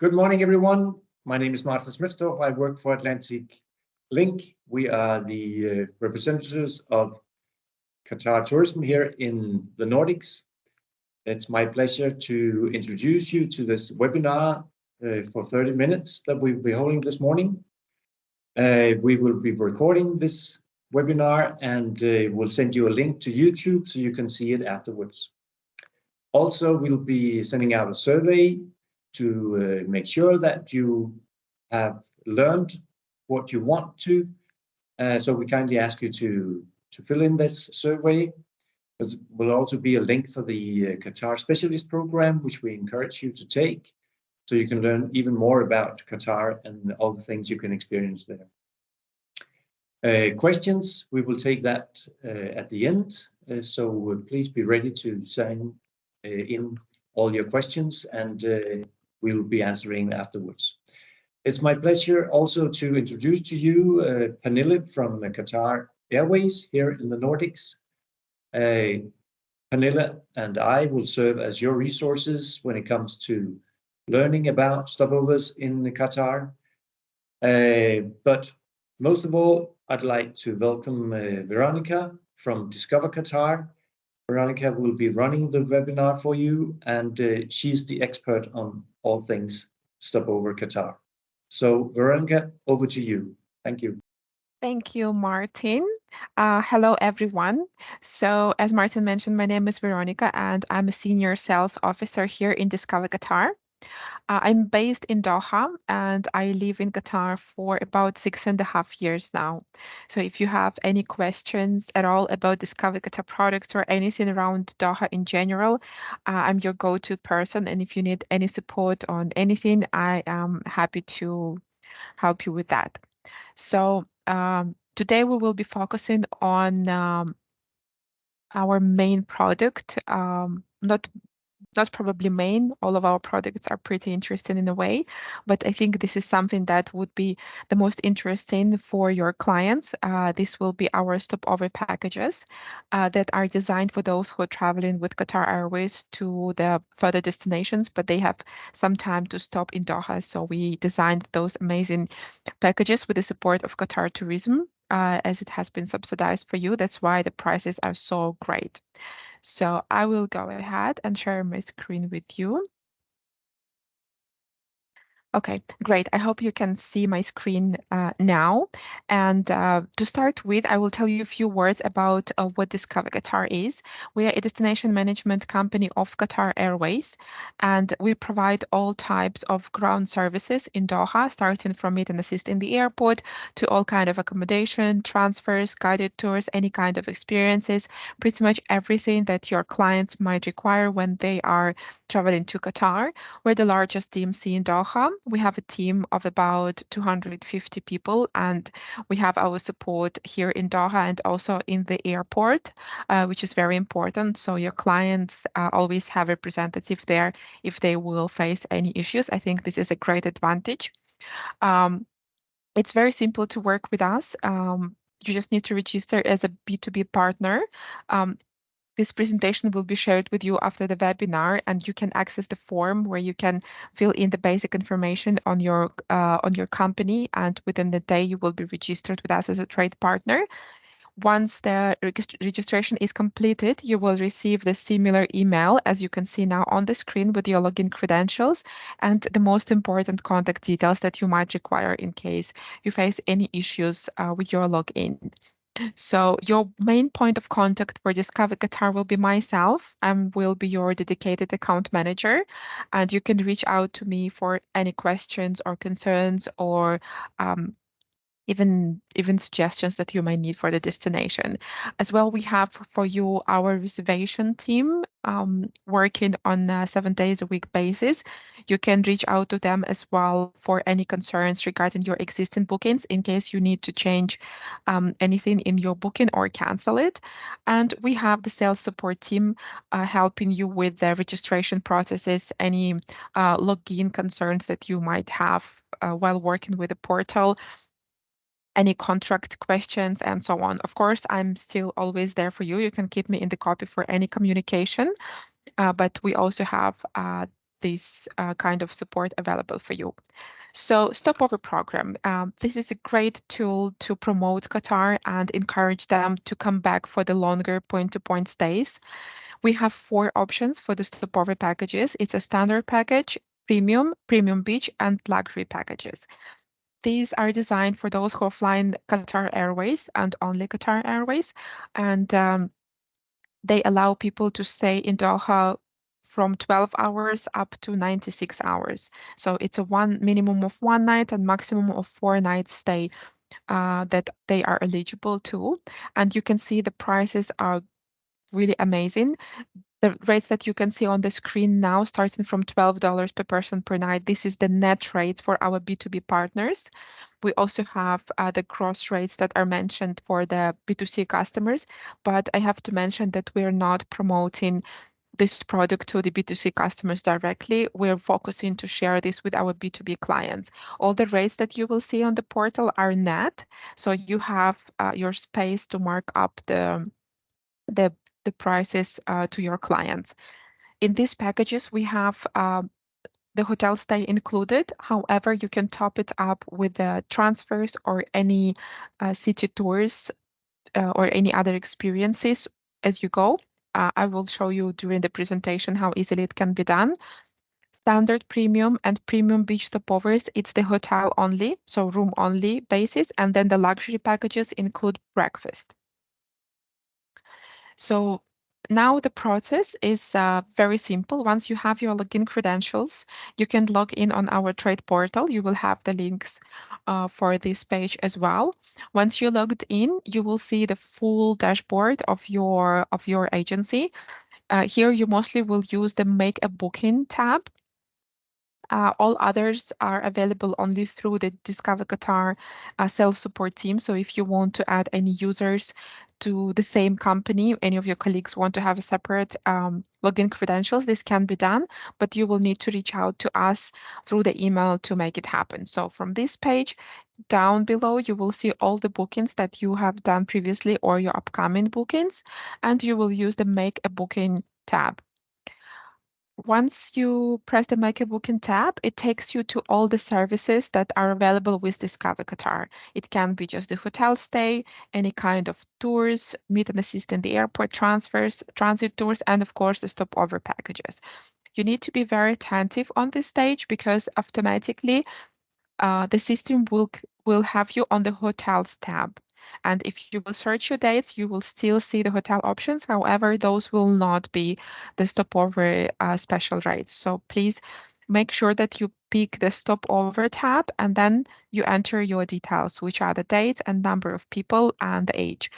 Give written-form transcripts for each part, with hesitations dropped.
Good morning, everyone. My name is Martin Smitstorff. I work for Atlantic Link. We are the representatives of Qatar Tourism here in the Nordics. It's my pleasure to introduce you to this webinar for 30 minutes that we'll be holding this morning. We will be recording this webinar and we'll send you a link to YouTube so you can see it afterwards. Also, we'll be sending out a survey to make sure that you have learned what you want to. So we kindly ask you to fill in this survey. There will also be a link for the Qatar Specialist Program, which we encourage you to take, so you can learn even more about Qatar and all the things you can experience there. Questions, we will take that at the end. So please be ready to sign in all your questions, and we'll be answering afterwards. It's my pleasure also to introduce to you Pernille from Qatar Airways here in the Nordics. Pernille and I will serve as your resources when it comes to learning about stopovers in Qatar. But most of all, I'd like to welcome Veranika from Discover Qatar. Veranika will be running the webinar for you, and she's the expert on all things Stopover Qatar. So Veranika, over to you. Thank you. Thank you, Martin. Hello, everyone. So as Martin mentioned, my name is Veranika, and I'm a senior sales officer here in Discover Qatar. I'm based in Doha, and I live in Qatar for about 6.5 years now. So if you have any questions at all about Discover Qatar products or anything around Doha in general, I'm your go-to person. And if you need any support on anything, I am happy to help you with that. So today we will be focusing on our main product, not probably main. All of our products are pretty interesting in a way, but I think this is something that would be the most interesting for your clients. This will be our stopover packages that are designed for those who are traveling with Qatar Airways to the further destinations, but they have some time to stop in Doha. So we designed those amazing packages with the support of Qatar Tourism, as it has been subsidized for you. That's why the prices are so great. So I will go ahead and share my screen with you. Okay, great. I hope you can see my screen now. And to start with, I will tell you a few words about what Discover Qatar is. We are a destination management company of Qatar Airways, and we provide all types of ground services in Doha, starting from meet and assist in the airport to all kind of accommodation, transfers, guided tours, any kind of experiences, pretty much everything that your clients might require when they are traveling to Qatar. We're the largest DMC in Doha. We have a team of about 250 people, and we have our support here in Doha and also in the airport, which is very important. So your clients always have a representative there if they will face any issues. I think this is a great advantage. It's very simple to work with us. You just need to register as a B2B partner. This presentation will be shared with you after the webinar, and you can access the form where you can fill in the basic information on your company, and within the day you will be registered with us as a trade partner. Once the registration is completed, you will receive the similar email as you can see now on the screen with your login credentials and the most important contact details that you might require in case you face any issues with your login. So your main point of contact for Discover Qatar will be myself. I will be your dedicated account manager, and you can reach out to me for any questions or concerns or even suggestions that you might need for the destination. As well, we have for you our reservation team working on a 7 days a week basis. You can reach out to them as well for any concerns regarding your existing bookings in case you need to change anything in your booking or cancel it. And we have the sales support team helping you with the registration processes, any login concerns that you might have while working with the portal, any contract questions, and so on. Of course, I'm still always there for you. You can keep me in the copy for any communication, but we also have this kind of support available for you. So Stopover program, this is a great tool to promote Qatar and encourage them to come back for the longer point-to-point stays. We have 4 options for the Stopover packages. It's a standard package, premium, premium beach, and luxury packages. These are designed for those who are flying Qatar Airways and only Qatar Airways, and they allow people to stay in Doha from 12 hours up to 96 hours. So it's a minimum of 1 night and maximum of 4 nights stay that they are eligible to. And you can see the prices are really amazing. The rates that you can see on the screen now, starting from $12 per person per night, this is the net rates for our B2B partners. We also have the gross rates that are mentioned for the B2C customers, but I have to mention that we're not promoting this product to the B2C customers directly. We're focusing to share this with our B2B clients. All the rates that you will see on the portal are net, so you have your space to mark up the prices to your clients. In these packages, we have the hotel stay included. However, you can top it up with the transfers or any city tours or any other experiences as you go. I will show you during the presentation how easily it can be done. Standard premium and premium beach stopovers, it's the hotel only, so room only basis, and then the luxury packages include breakfast. So now the process is very simple. Once you have your login credentials, you can log in on our trade portal. You will have the links for this page as well. Once you logged in, you will see the full dashboard of your agency. Here you mostly will use the Make a Booking tab. All others are available only through the Discover Qatar sales support team. So if you want to add any users to the same company, any of your colleagues want to have a separate login credentials, this can be done, but you will need to reach out to us through the email to make it happen. So from this page down below, you will see all the bookings that you have done previously or your upcoming bookings, and you will use the Make a Booking tab. Once you press the Make a Booking tab, it takes you to all the services that are available with Discover Qatar. It can be just the hotel stay, any kind of tours, meet and assist in the airport, transfers, transit tours, and of course the stopover packages. You need to be very attentive on this stage because automatically the system will have you on the hotels tab. And if you will search your dates, you will still see the hotel options. However, those will not be the stopover special rates. So please make sure that you pick the stopover tab and then you enter your details, which are the dates and number of people and the age.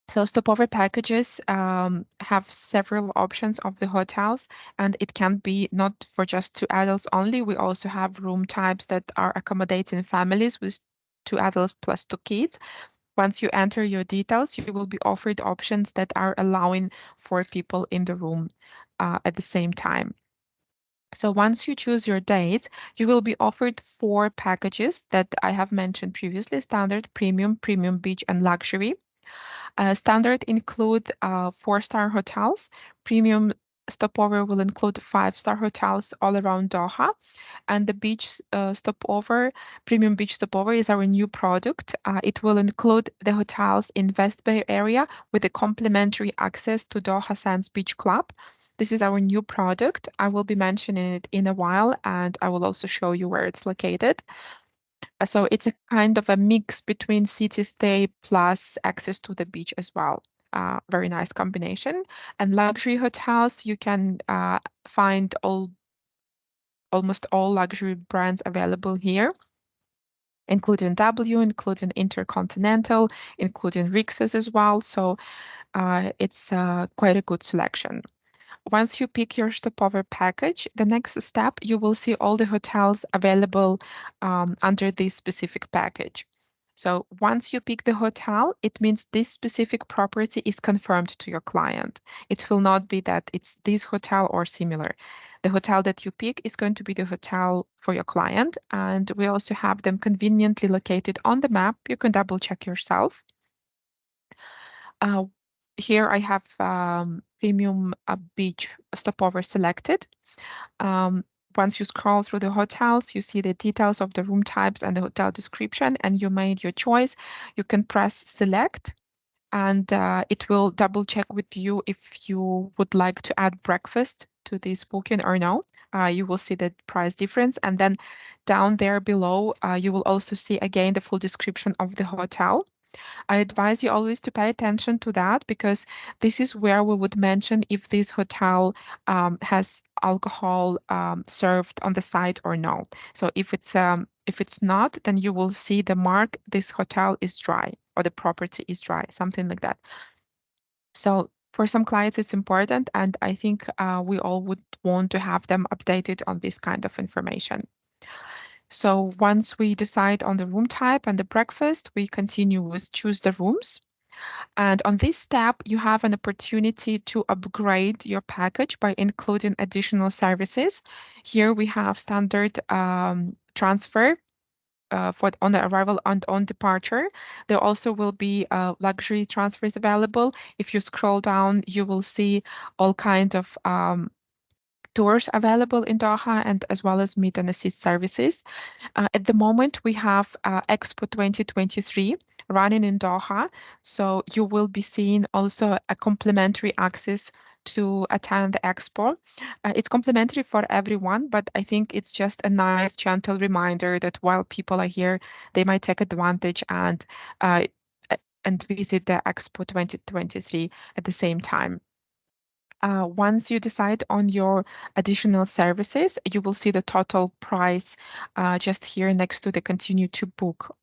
So stopover packages have several options of the hotels, and it can be not for just 2 adults only. We also have room types that are accommodating families with 2 adults plus 2 kids. Once you enter your details, you will be offered options that are allowing 4 people in the room at the same time. So once you choose your dates, you will be offered 4 packages that I have mentioned previously: standard, premium, premium beach, and luxury. Standard include 4-star hotels. Premium stopover will include 5-star hotels all around Doha. And the beach stopover, premium beach stopover, is our new product. It will include the hotels in West Bay area with a complimentary access to Doha Sands Beach Club. This is our new product. I will be mentioning it in a while, and I will also show you where it's located. So it's a kind of a mix between city stay plus access to the beach as well. Very nice combination. And luxury hotels, you can find almost all luxury brands available here, including W, including Intercontinental, including Rixos as well. So it's quite a good selection. Once you pick your stopover package, the next step, you will see all the hotels available under this specific package. So once you pick the hotel, it means this specific property is confirmed to your client. It will not be that it's this hotel or similar. The hotel that you pick is going to be the hotel for your client, and we also have them conveniently located on the map. You can double check yourself. Here I have premium beach stopover selected. Once you scroll through the hotels, you see the details of the room types and the hotel description, and you made your choice. You can press select, and it will double check with you if you would like to add breakfast to this booking or no. You will see the price difference, and then down there below, you will also see again the full description of the hotel. I advise you always to pay attention to that, because this is where we would mention if this hotel has alcohol served on the site or no. So if it's not, then you will see the mark, this hotel is dry, or the property is dry, something like that. So for some clients, it's important, and I think we all would want to have them updated on this kind of information. So once we decide on the room type and the breakfast, we continue with choose the rooms. And on this step, you have an opportunity to upgrade your package by including additional services. Here we have standard transfer for on the arrival and on departure. There also will be luxury transfers available. If you scroll down, you will see all kinds of tours available in Doha, and as well as meet and assist services. At the moment, we have Expo 2023 running in Doha, so you will be seeing also a complimentary access to attend the expo. It's complimentary for everyone, but I think it's just a nice, gentle reminder that while people are here, they might take advantage and visit the Expo 2023 at the same time. Once you decide on your additional services, you will see the total price just here next to the continue to book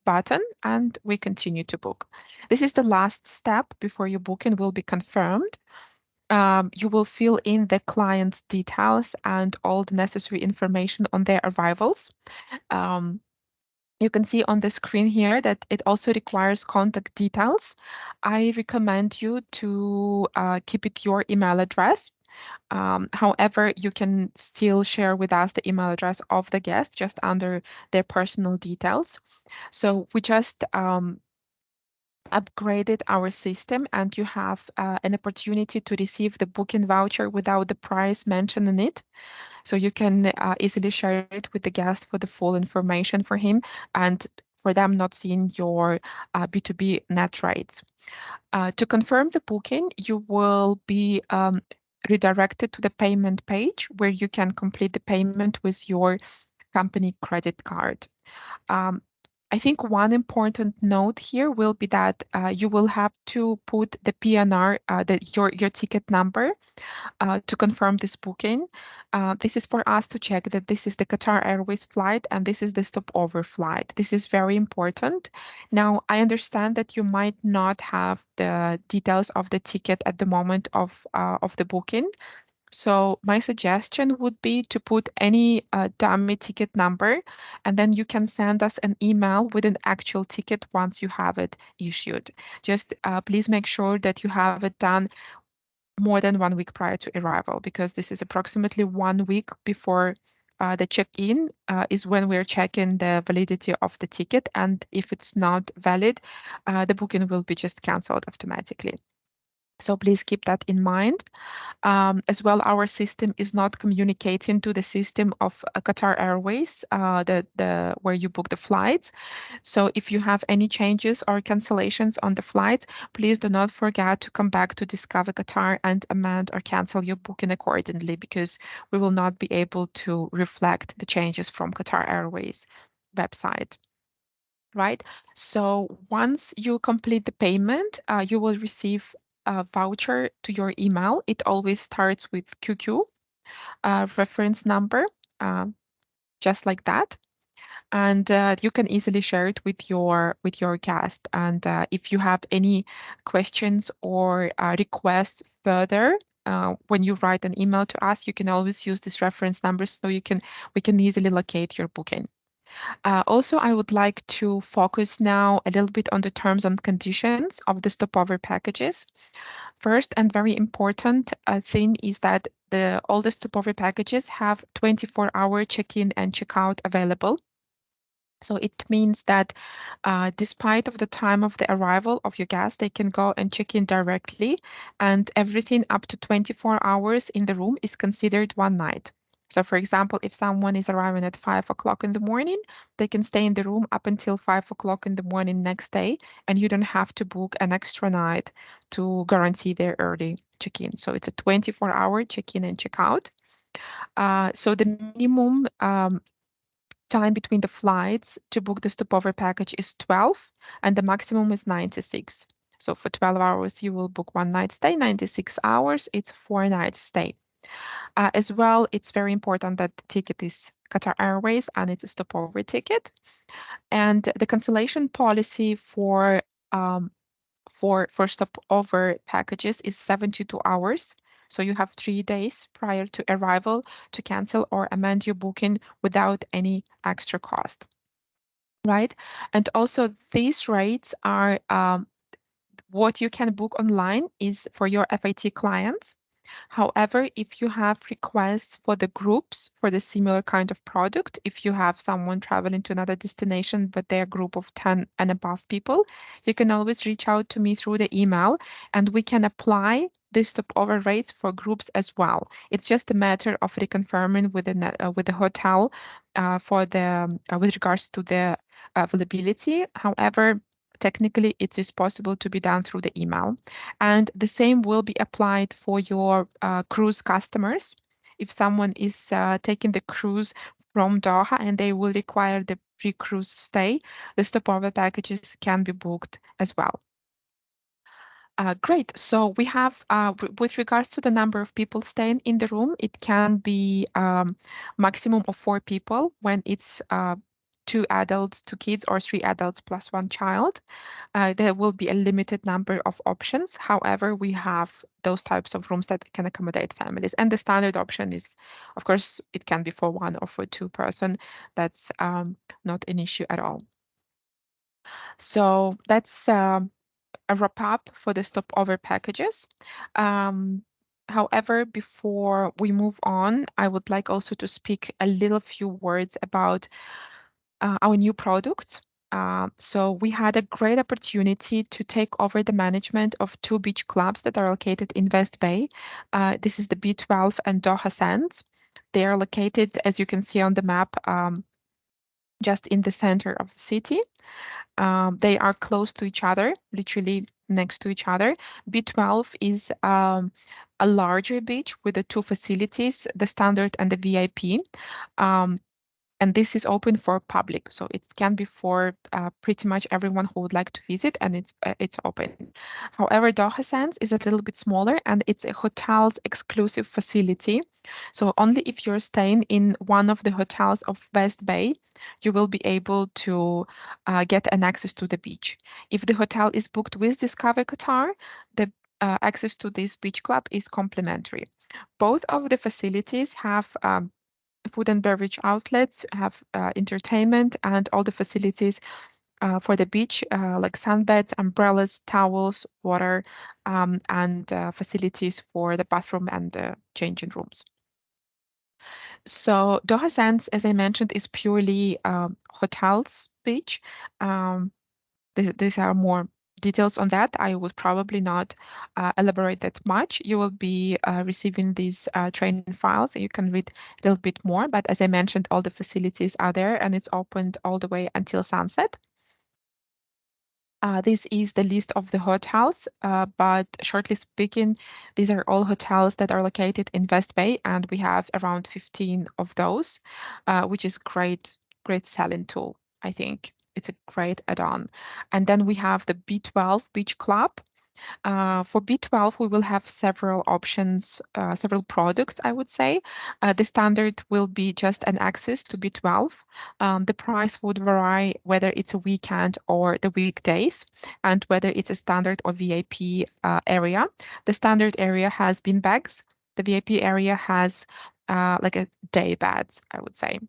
button, and we continue to book. This is the last step before your booking will be confirmed. You will fill in the client's details and all the necessary information on their arrivals. You can see on the screen here that it also requires contact details. I recommend you to keep it your email address. However, you can still share with us the email address of the guest just under their personal details. So we just upgraded our system, and you have an opportunity to receive the booking voucher without the price mentioned in it. So you can easily share it with the guest for the full information for him, and for them not seeing your B2B net rates. To confirm the booking, you will be redirected to the payment page where you can complete the payment with your company credit card. I think one important note here will be that you will have to put the PNR, your ticket number, to confirm this booking. This is for us to check that this is the Qatar Airways flight and this is the stopover flight. This is very important. Now, I understand that you might not have the details of the ticket at the moment of the booking. So my suggestion would be to put any dummy ticket number, and then you can send us an email with an actual ticket once you have it issued. Just please make sure that you have it done more than 1 week prior to arrival, because this is approximately 1 week before the check-in is when we're checking the validity of the ticket. And if it's not valid, the booking will be just canceled automatically. So please keep that in mind. As well, our system is not communicating to the system of Qatar Airways, where you book the flights. So if you have any changes or cancellations on the flights, please do not forget to come back to Discover Qatar and amend or cancel your booking accordingly, because we will not be able to reflect the changes from Qatar Airways website. Right. So once you complete the payment, you will receive a voucher to your email. It always starts with QQ, reference number, just like that. And you can easily share it with your guest. And if you have any questions or requests further, when you write an email to us, you can always use this reference number so we can easily locate your booking. Also, I would like to focus now a little bit on the terms and conditions of the stopover packages. First and very important thing is that all the stopover packages have 24-hour check-in and check-out available. So it means that despite of the time of the arrival of your guest, they can go and check in directly, and everything up to 24 hours in the room is considered one night. So for example, if someone is arriving at 5 o'clock in the morning, they can stay in the room up until 5 o'clock in the morning next day, and you don't have to book an extra night to guarantee their early check-in. So it's a 24-hour check-in and check-out. So the minimum time between the flights to book the stopover package is 12 and the maximum is 96. So for 12 hours, you will book one night stay, 96 hours, it's 4 nights stay. As well, it's very important that the ticket is Qatar Airways and it's a stopover ticket. And the cancellation policy for stopover packages is 72 hours. So you have 3 days prior to arrival to cancel or amend your booking without any extra cost, right? And also these rates are what you can book online is for your FIT clients. However, if you have requests for the groups for the similar kind of product, if you have someone traveling to another destination, but they're a group of 10 and above people, you can always reach out to me through the email and we can apply the stopover rates for groups as well. It's just a matter of reconfirming with the hotel for the with regards to the availability. However, technically it is possible to be done through the email. And the same will be applied for your cruise customers. If someone is taking the cruise from Doha and they will require the pre-cruise stay, the stopover packages can be booked as well. Great. So we have, with regards to the number of people staying in the room, it can be maximum of 4 people when it's 2 adults, 2 kids, or 3 adults plus 1 child. There will be a limited number of options. However, we have those types of rooms that can accommodate families. And the standard option is, of course, it can be for 1 or for 2 person. That's not an issue at all. So that's a wrap up for the stopover packages. However, before we move on, I would like also to speak a little few words about our new products. So we had a great opportunity to take over the management of 2 beach clubs that are located in West Bay. This is the B12 and Doha Sands. They are located, as you can see on the map, just in the center of the city. They are close to each other, literally next to each other. B12 is a larger beach with the 2 facilities, the standard and the VIP. And this is open for public, so it can be for pretty much everyone who would like to visit, and it's open. However, Doha Sands is a little bit smaller, and it's a hotel's exclusive facility. So only if you're staying in one of the hotels of West Bay, you will be able to get an access to the beach. If the hotel is booked with Discover Qatar, the access to this beach club is complimentary. Both of the facilities have food and beverage outlets, have entertainment, and all the facilities for the beach, like sunbeds, umbrellas, towels, water, and facilities for the bathroom and changing rooms. So Doha Sands, as I mentioned, is purely hotels beach. These are more details on that. I would probably not elaborate that much. You will be receiving these training files, and you can read a little bit more. But as I mentioned, all the facilities are there, and it's opened all the way until sunset. This is the list of the hotels, but shortly speaking, these are all hotels that are located in West Bay, and we have around 15 of those, which is great selling tool, I think. It's a great add-on. And then we have the B12 Beach Club. For B12, we will have several options, several products, I would say. The standard will be just an access to B12. The price would vary whether it's a weekend or the weekdays, and whether it's a standard or VIP area. The standard area has bean bags. The VIP area has like a day beds, I would say.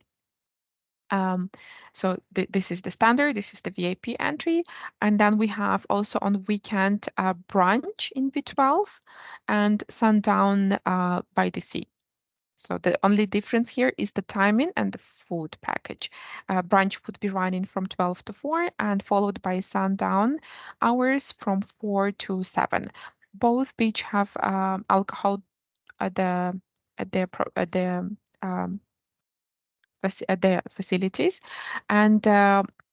So this is the standard, this is the VIP entry. And then we have also on weekend brunch in B12 and sundown by the sea. So the only difference here is the timing and the food package. Brunch would be running from 12 to 4 and followed by sundown hours from 4 to 7. Both beach have alcohol at the facilities, and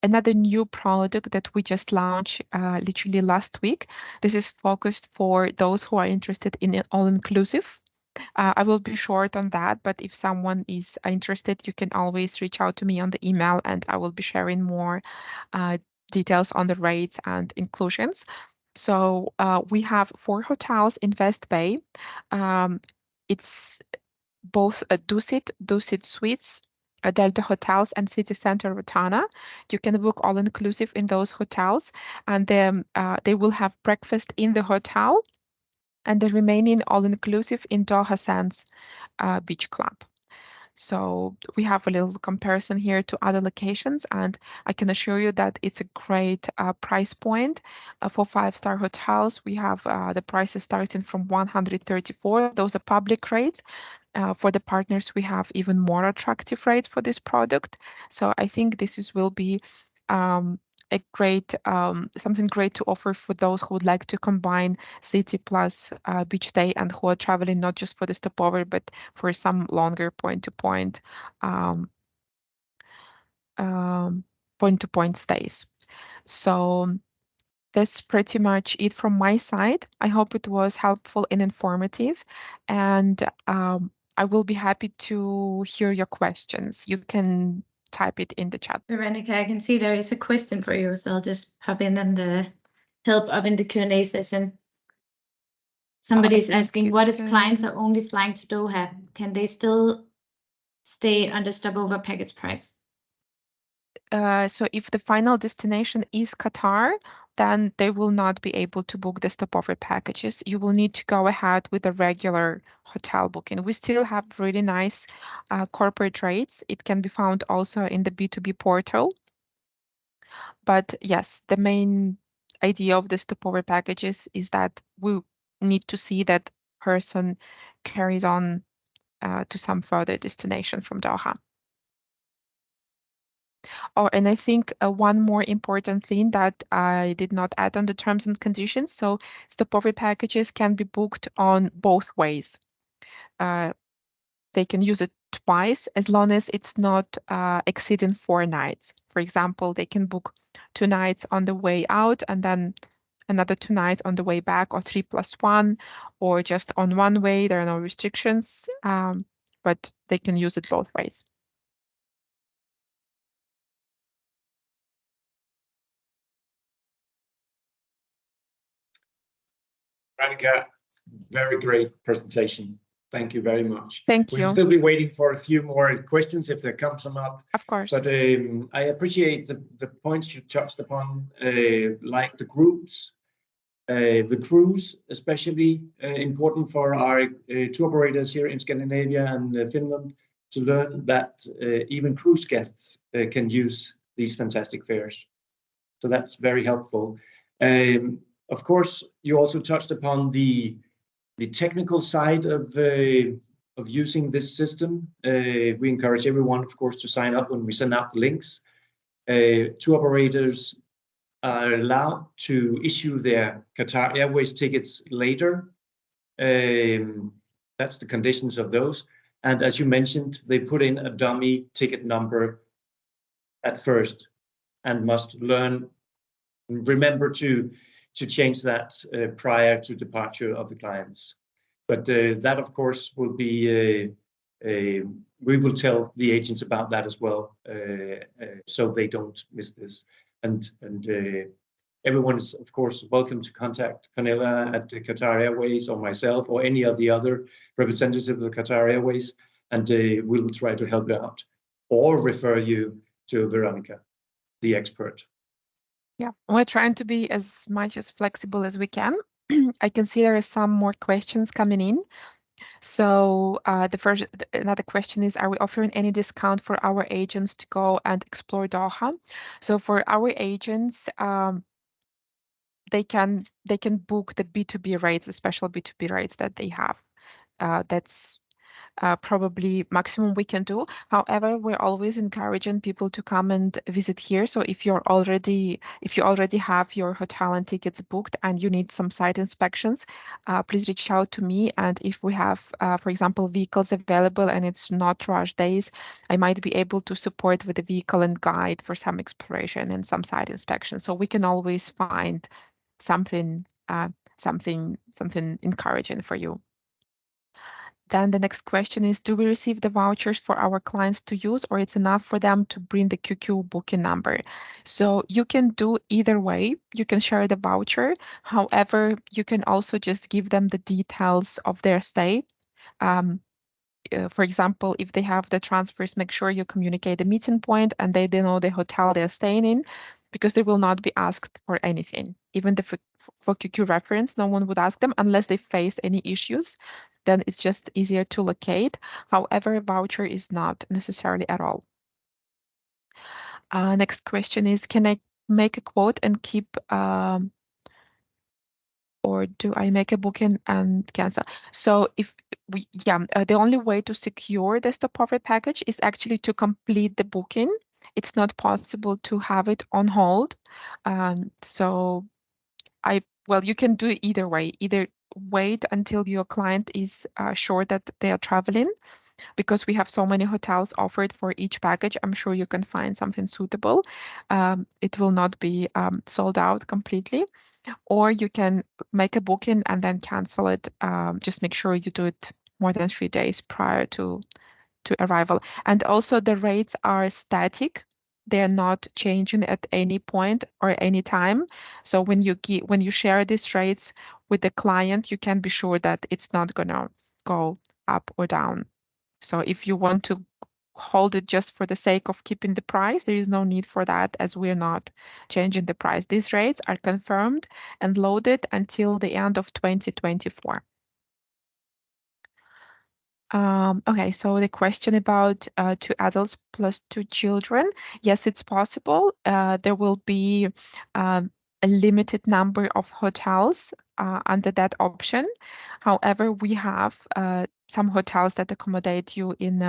another new product that we just launched literally last week. This is focused for those who are interested in an all-inclusive. I will be short on that, but if someone is interested, you can always reach out to me on the email, and I will be sharing more details on the rates and inclusions. So we have 4 hotels in West Bay. It's both Dusit Suites, Delta Hotels, and City Center Rotana. You can book all-inclusive in those hotels, and then they will have breakfast in the hotel, and the remaining all-inclusive in Doha Sands Beach Club. So we have a little comparison here to other locations, and I can assure you that it's a great price point. For 5-star hotels, we have the prices starting from 134. Those are public rates. For the partners, we have even more attractive rates for this product. So I think this will be a great something great to offer for those who would like to combine city plus beach day, and who are traveling not just for the stopover but for some longer point-to-point stays. So that's pretty much it from my side. I hope it was helpful and informative, and I will be happy to hear your questions. You can type it in the chat. Veranika, I can see there is a question for you, so I'll just pop in and help up in the Q&A session. Somebody's asking, what if clients are only flying to Doha? Can they still stay under stopover package price? So if the final destination is Qatar, then they will not be able to book the stopover packages. You will need to go ahead with a regular hotel booking. We still have really nice corporate rates. It can be found also in the B2B portal. But yes, the main idea of the stopover packages is that we need to see that person carries on to some further destination from Doha. Oh, and I think one more important thing that I did not add on the terms and conditions. So stopover packages can be booked on both ways. They can use it twice as long as it's not exceeding 4 nights. For example, they can book 2 nights on the way out and then another 2 nights on the way back, or 3+1, or just on one way. There are no restrictions, but they can use it both ways. Veranika, very great presentation. Thank you very much. Thank you. We'll still be waiting for a few more questions if there comes some up. Of course. But I appreciate the points you touched upon, like the groups, the cruise, especially important for our tour operators here in Scandinavia and Finland to learn that even cruise guests can use these fantastic fares. So that's very helpful. Of course, you also touched upon the technical side of using this system. We encourage everyone, of course, to sign up when we send out links. Tour operators are allowed to issue their Qatar Airways tickets later. That's the conditions of those. And as you mentioned, they put in a dummy ticket number at first and must remember to change that prior to departure of the clients. But that, of course, will be, we will tell the agents about that as well, so they don't miss this. And everyone is, of course, welcome to contact Pernilla at Qatar Airways or myself or any of the other representatives of the Qatar Airways, and we will try to help you out or refer you to Veranika, the expert. Yeah, we're trying to be as much as flexible as we can. I can see there are some more questions coming in. So another question is, are we offering any discount for our agents to go and explore Doha? So for our agents, they can book the B2B rates, the special B2B rates that they have. That's probably maximum we can do. However, we're always encouraging people to come and visit here. So if you already have your hotel and tickets booked and you need some site inspections, please reach out to me. And if we have, for example, vehicles available and it's not rush days, I might be able to support with the vehicle and guide for some exploration and some site inspection. So we can always find something encouraging for you. Then the next question is, do we receive the vouchers for our clients to use, or it's enough for them to bring the QQ booking number? So you can do either way. You can share the voucher. However, you can also just give them the details of their stay. For example, if they have the transfers, make sure you communicate the meeting point and they know the hotel they're staying in, because they will not be asked for anything. Even for QQ reference, no one would ask them unless they face any issues. Then it's just easier to locate. However, a voucher is not necessarily at all. Next question is, can I make a quote and keep, or do I make a booking and cancel? So if the only way to secure the stopover package is actually to complete the booking. It's not possible to have it on hold. Well, you can do it either way. Either wait until your client is sure that they are traveling, because we have so many hotels offered for each package. I'm sure you can find something suitable. It will not be sold out completely. Or you can make a booking and then cancel it. Just make sure you do it more than 3 days prior to arrival. And also the rates are static. They're not changing at any point or any time. So when you share these rates with the client, you can be sure that it's not gonna go up or down. So if you want to hold it just for the sake of keeping the price, there is no need for that, as we're not changing the price. These rates are confirmed and loaded until the end of 2024. Okay, so the question about 2 adults plus 2 children. Yes, it's possible. There will be a limited number of hotels under that option. However, we have some hotels that accommodate you in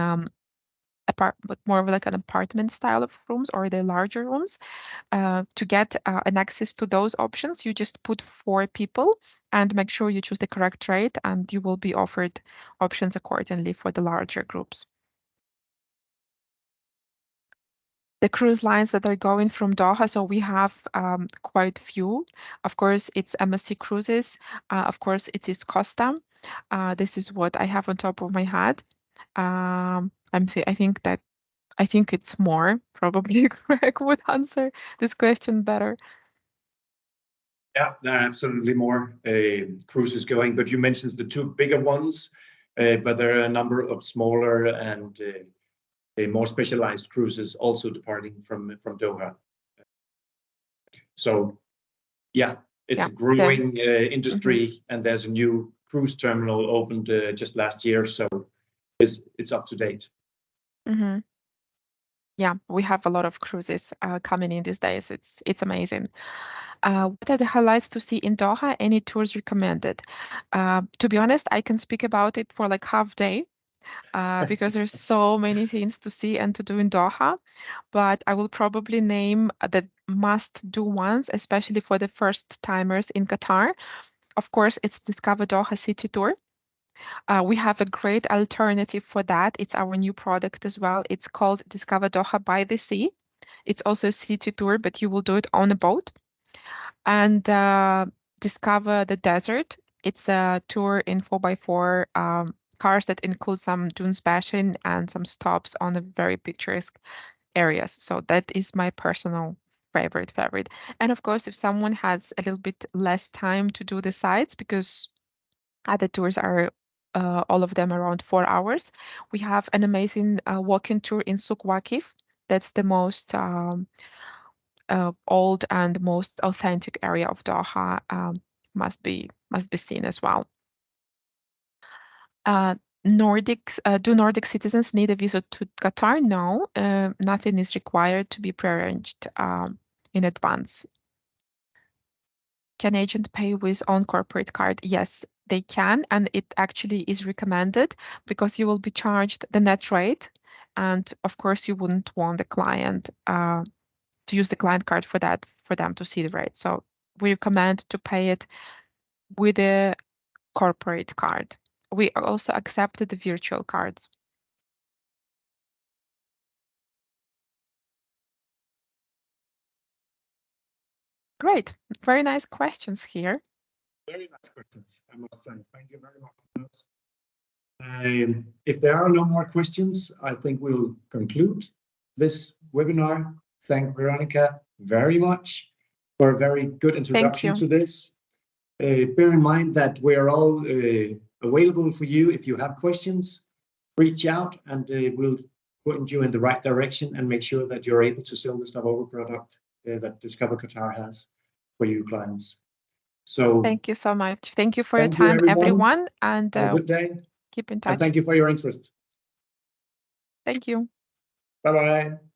but more of like an apartment style of rooms, or the larger rooms. To get an access to those options, you just put 4 people and make sure you choose the correct rate, and you will be offered options accordingly for the larger groups. The cruise lines that are going from Doha, so we have quite few. Of course, it's MSC Cruises. Of course, it is Costa. This is what I have on top of my head. I think it's more. Probably Greg would answer this question better. Yeah, there are absolutely more cruises going, but you mentioned the 2 bigger ones, but there are a number of smaller and more specialized cruises also departing from Doha. So yeah, it's a growing industry, and there's a new cruise terminal opened just last year, so it's up to date. Yeah, we have a lot of cruises coming in these days. It's amazing. What are the highlights to see in Doha? Any tours recommended? To be honest, I can speak about it for like half day because there's so many things to see and to do in Doha. But I will probably name the must-do ones, especially for the first timers in Qatar. Of course, it's Discover Doha City Tour. We have a great alternative for that. It's our new product as well. It's called Discover Doha by the Sea. It's also a city tour, but you will do it on a boat. And Discover the Desert. It's a tour in 4x4 cars that include some dune bashing and some stops on the very picturesque areas. So that is my personal favorite. And of course, if someone has a little bit less time to do the sites, because other tours are all of them around 4 hours, we have an amazing walking tour in Souk Waqif. That's the most old and most authentic area of Doha. Must be seen as well. Do Nordic citizens need a visa to Qatar? No, nothing is required to be prearranged in advance. Can agent pay with own corporate card? Yes, they can, and it actually is recommended because you will be charged the net rate. And of course, you wouldn't want the client to use the client card for that, for them to see the rate. So we recommend to pay it with a corporate card. We also accepted the virtual cards. Great, very nice questions here. Very nice questions, I must say. Thank you very much for those. If there are no more questions, I think we'll conclude this webinar. Thank Veranika very much for a very good introduction to this. Bear in mind that we're all available for you. If you have questions, reach out and we'll point you in the right direction and make sure that you're able to sell the Stopover product that Discover Qatar has for you clients. So thank you so much. Thank you for your time, everyone, and have a good day. Keep in touch. And thank you for your interest. Thank you. Bye-bye.